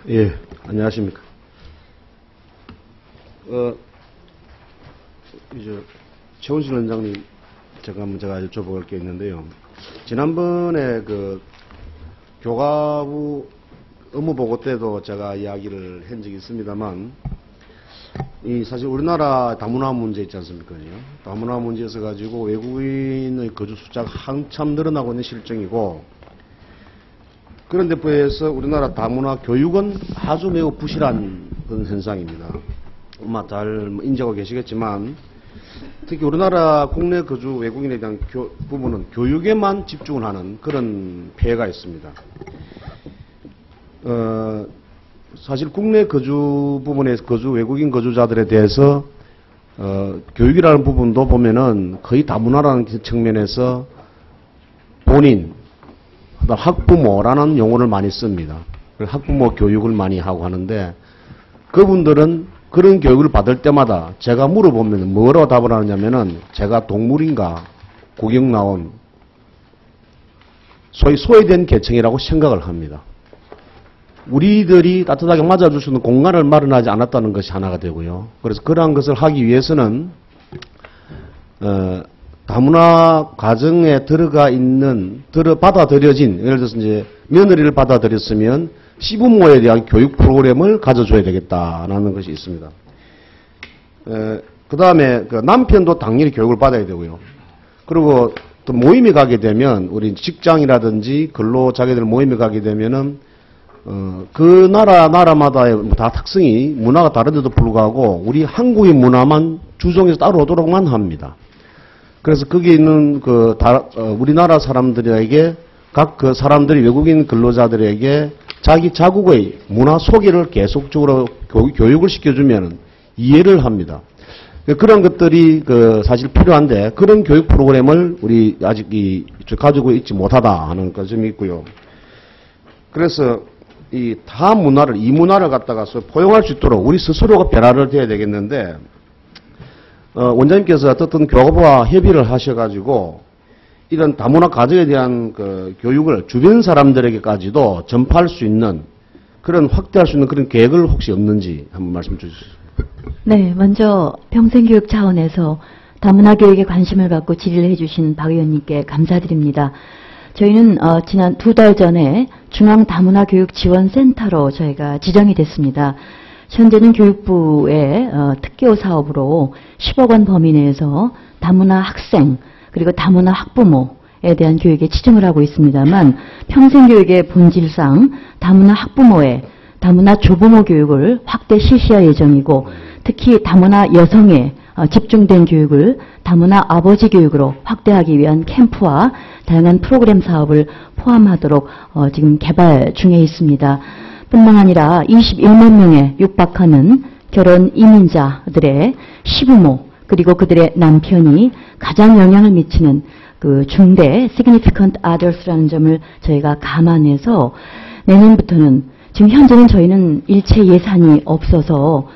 예, 안녕하십니까. 이제 최훈실 원장님, 제가 여쭤볼 게 있는데요. 지난번에 그 교과부 업무보고 때도 제가 이야기를 한 적이 있습니다만, 사실 우리나라 다문화 문제 있지 않습니까? 다문화 문제에서 가지고 외국인의 거주 숫자가 한참 늘어나고 있는 실정이고, 그런데 비해서 우리나라 다문화 교육은 아주 매우 부실한 그런 현상입니다. 아마 잘 인지하고 계시겠지만, 특히 우리나라 국내 거주 외국인에 대한 부분은 교육에만 집중을 하는 그런 폐해가 있습니다. 사실 국내 거주 부분에서 외국인 거주자들에 대해서 교육이라는 부분도 보면은 거의 다문화라는 측면에서 본인, 학부모라는 용어를 많이 씁니다. 학부모 교육을 많이 하고 하는데, 그분들은 그런 교육을 받을 때마다 제가 물어보면 뭐라고 답을 하느냐면은, 제가 동물인가 구경 나온 소위 소외된 계층이라고 생각을 합니다. 우리들이 따뜻하게 맞아줄 수 있는 공간을 마련하지 않았다는 것이 하나가 되고요. 그래서 그러한 것을 하기 위해서는 다문화 가정에 받아들여진, 예를 들어서 이제 며느리를 받아들였으면 시부모에 대한 교육 프로그램을 가져줘야 되겠다라는 것이 있습니다. 그 다음에 남편도 당연히 교육을 받아야 되고요. 그리고 또 모임에 가게 되면, 우리 직장이라든지 근로 자기들 모임에 가게 되면은, 그 나라마다의 다 특성이 문화가 다른데도 불구하고 우리 한국인 문화만 주종해서 따라오도록만 합니다. 그래서 거기 있는 우리나라 사람들에게, 각 그 사람들이 외국인 근로자들에게 자기 자국의 문화 소개를 계속적으로 교육을 시켜주면 이해를 합니다. 그런 것들이 사실 필요한데, 그런 교육 프로그램을 우리 아직 가지고 있지 못하다 하는 점이 있고요. 그래서 이 문화를 갖다가 포용할 수 있도록 우리 스스로가 변화를 해야 되겠는데, 원장님께서 어떤 교과부와 협의를 하셔가지고 이런 다문화 가정에 대한 교육을 주변 사람들에게까지도 전파할 수 있는, 확대할 수 있는 그런 계획을 혹시 없는지 한번 말씀 주시죠. 네, 먼저 평생교육 차원에서 다문화 교육에 관심을 갖고 질의를 해주신 박 의원님께 감사드립니다. 저희는 지난 2달 전에 중앙다문화교육지원센터로 저희가 지정이 됐습니다. 현재는 교육부의 특교 사업으로 10억 원 범위 내에서 다문화 학생 그리고 다문화 학부모에 대한 교육에 치중을 하고 있습니다만, 평생교육의 본질상 다문화 학부모의 다문화 조부모 교육을 확대 실시할 예정이고, 특히 다문화 여성의 집중된 교육을 다문화 아버지 교육으로 확대하기 위한 캠프와 다양한 프로그램 사업을 포함하도록 지금 개발 중에 있습니다. 뿐만 아니라 21만 명에 육박하는 결혼 이민자들의 시부모 그리고 그들의 남편이 가장 영향을 미치는 중대 significant others라는 점을 저희가 감안해서 내년부터는, 지금 현재는 저희는 일체 예산이 없어서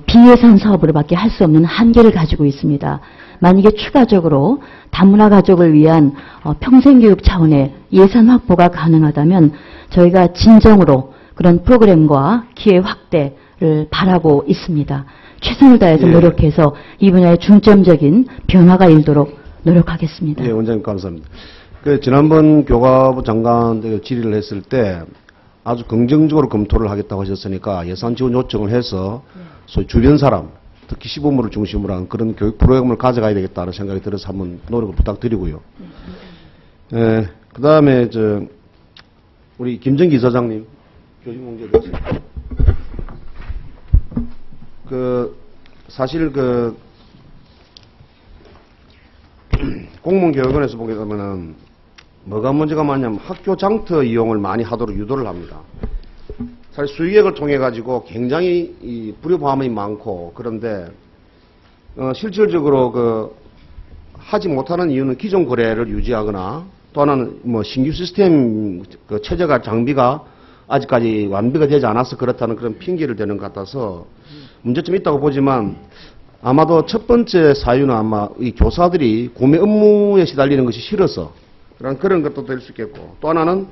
비예산 사업으로밖에 할 수 없는 한계를 가지고 있습니다. 만약에 추가적으로 다문화 가족을 위한 평생교육 차원의 예산 확보가 가능하다면 저희가 진정으로 그런 프로그램과 기회 확대를 바라고 있습니다. 최선을 다해서 노력해서 이 분야의 중점적인 변화가 일도록 노력하겠습니다. 예, 원장님 감사합니다. 지난번 교과부 장관 질의를 했을 때 아주 긍정적으로 검토를 하겠다고 하셨으니까 예산 지원 요청을 해서 소위 주변 사람, 특히 시부모를 중심으로 한 그런 교육 프로그램을 가져가야 되겠다는 생각이 들어서 한번 노력을 부탁드리고요. 그 다음에 우리 김정기 이사장님, 교육문제 대책. 사실 공무원교육원에서 보게 되면은 뭐가 문제가 많냐면 학교 장터 이용을 많이 하도록 유도를 합니다. 사실 수의계획을 통해 가지고 굉장히 불협화음이 많고, 그런데 실질적으로 하지 못하는 이유는 기존 거래를 유지하거나, 또 하나는 신규 시스템 체제가 장비가 아직까지 완비가 되지 않아서 그렇다는 그런 핑계를 대는 것 같아서 문제점이 있다고 보지만, 아마도 첫 번째 사유는 아마 이 교사들이 구매 업무에 시달리는 것이 싫어서 그런 것도 될 수 있겠고, 또 하나는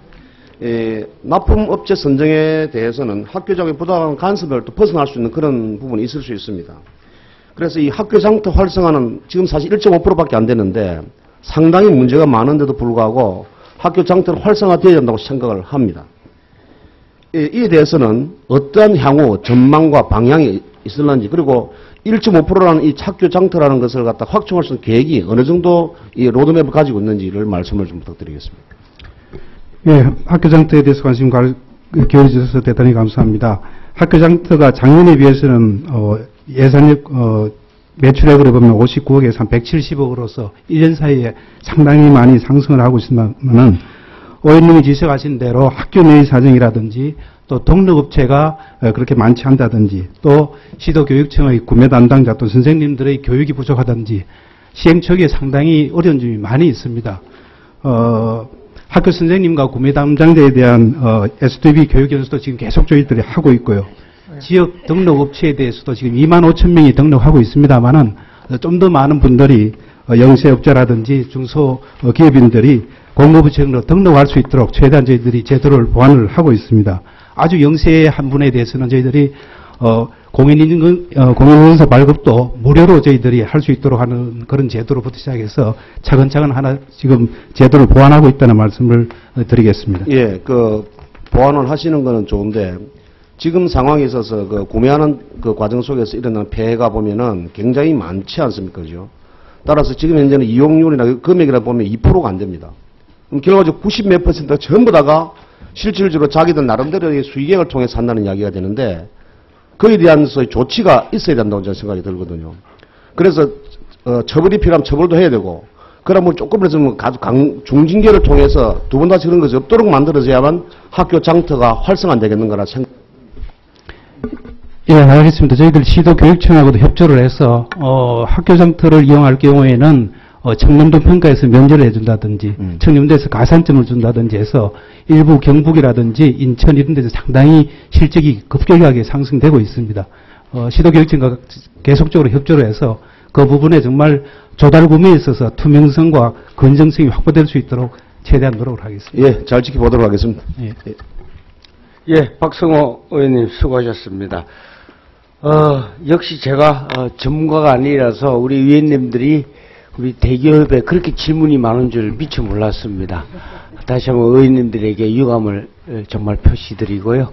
납품업체 선정에 대해서는 학교장의 부당한 간섭을 또 벗어날 수 있는 그런 부분이 있을 수 있습니다. 그래서 이 학교 장터 활성화는 지금 사실 1.5%밖에 안 되는데 상당히 문제가 많은데도 불구하고 학교 장터를 활성화되어야 된다고 생각을 합니다. 이에 대해서는 어떠한 향후 전망과 방향이 있을는지, 그리고 1.5%라는 이 학교 장터라는 것을 갖다 확충할 수 있는 계획이 어느 정도 이 로드맵을 가지고 있는지를 말씀을 좀 부탁드리겠습니다. 예, 학교 장터에 대해서 관심 기울여 주셔서 대단히 감사합니다. 학교 장터가 작년에 비해서는 매출액으로 보면 59억에서 한 170억으로서 1년 사이에 상당히 많이 상승을 하고 있습니다만은 의원님이 지적하신 대로 학교 내의 사정이라든지 또 등록업체가 그렇게 많지 않다든지 또 시도교육청의 구매 담당자 또 선생님들의 교육이 부족하든지 시행 초기에 상당히 어려운 점이 많이 있습니다. 학교 선생님과 구매 담당자에 대한 SDB 교육 연수도 지금 계속 저희들이 하고 있고요. 지역 등록업체에 대해서도 지금 2만 5천 명이 등록하고 있습니다만은 좀 더 많은 분들이 영세업자라든지 중소기업인들이 공급부처로 등록할 수 있도록 최대한 저희들이 제도를 보완을 하고 있습니다. 아주 영세한 분에 대해서는 저희들이 공인인증서 발급도 무료로 저희들이 할 수 있도록 하는 그런 제도로부터 시작해서 차근차근 하나 지금 제도를 보완하고 있다는 말씀을 드리겠습니다. 예, 보완을 하시는 거는 좋은데 지금 상황에 있어서 구매하는 그 과정 속에서 일어나는 폐해가 보면은 굉장히 많지 않습니까? 그죠? 따라서 지금 현재는 이용률이나 금액이라 보면 2%가 안 됩니다. 그럼 결과적으로 90몇 %가 전부 다가 실질적으로 자기들 나름대로의 수익액을 통해서 한다는 이야기가 되는데 그에 대한 조치가 있어야 된다고 저는 생각이 들거든요. 그래서 처벌이 필요하면 처벌도 해야 되고 그러면 조금이라도 중징계를 통해서 두 번 다시 그런 것이 없도록 만들어져야만 학교 장터가 활성 안 되겠는가라 생각. 예, 알겠습니다. 저희들 시도교육청하고도 협조를 해서 학교 장터를 이용할 경우에는 청렴도 평가에서 면제를 해준다든지 청렴도에서 가산점을 준다든지 해서 일부 경북이라든지 인천 이런 데서 상당히 실적이 급격하게 상승되고 있습니다. 시도교육청과 계속적으로 협조를 해서 그 부분에 정말 조달 구매에 있어서 투명성과 건정성이 확보될 수 있도록 최대한 노력을 하겠습니다. 예, 잘 지켜보도록 하겠습니다. 예. 예, 박성호 의원님 수고하셨습니다. 역시 제가 전문가가 아니라서 우리 위원님들이 우리 대기업에 그렇게 질문이 많은 줄 미처 몰랐습니다. 다시 한번 의원님들에게 유감을 정말 표시드리고요.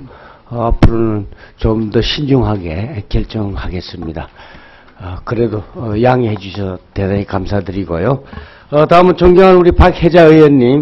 앞으로는 좀 더 신중하게 결정하겠습니다. 그래도 양해해 주셔서 대단히 감사드리고요. 다음은 존경하는 우리 박혜자 의원님.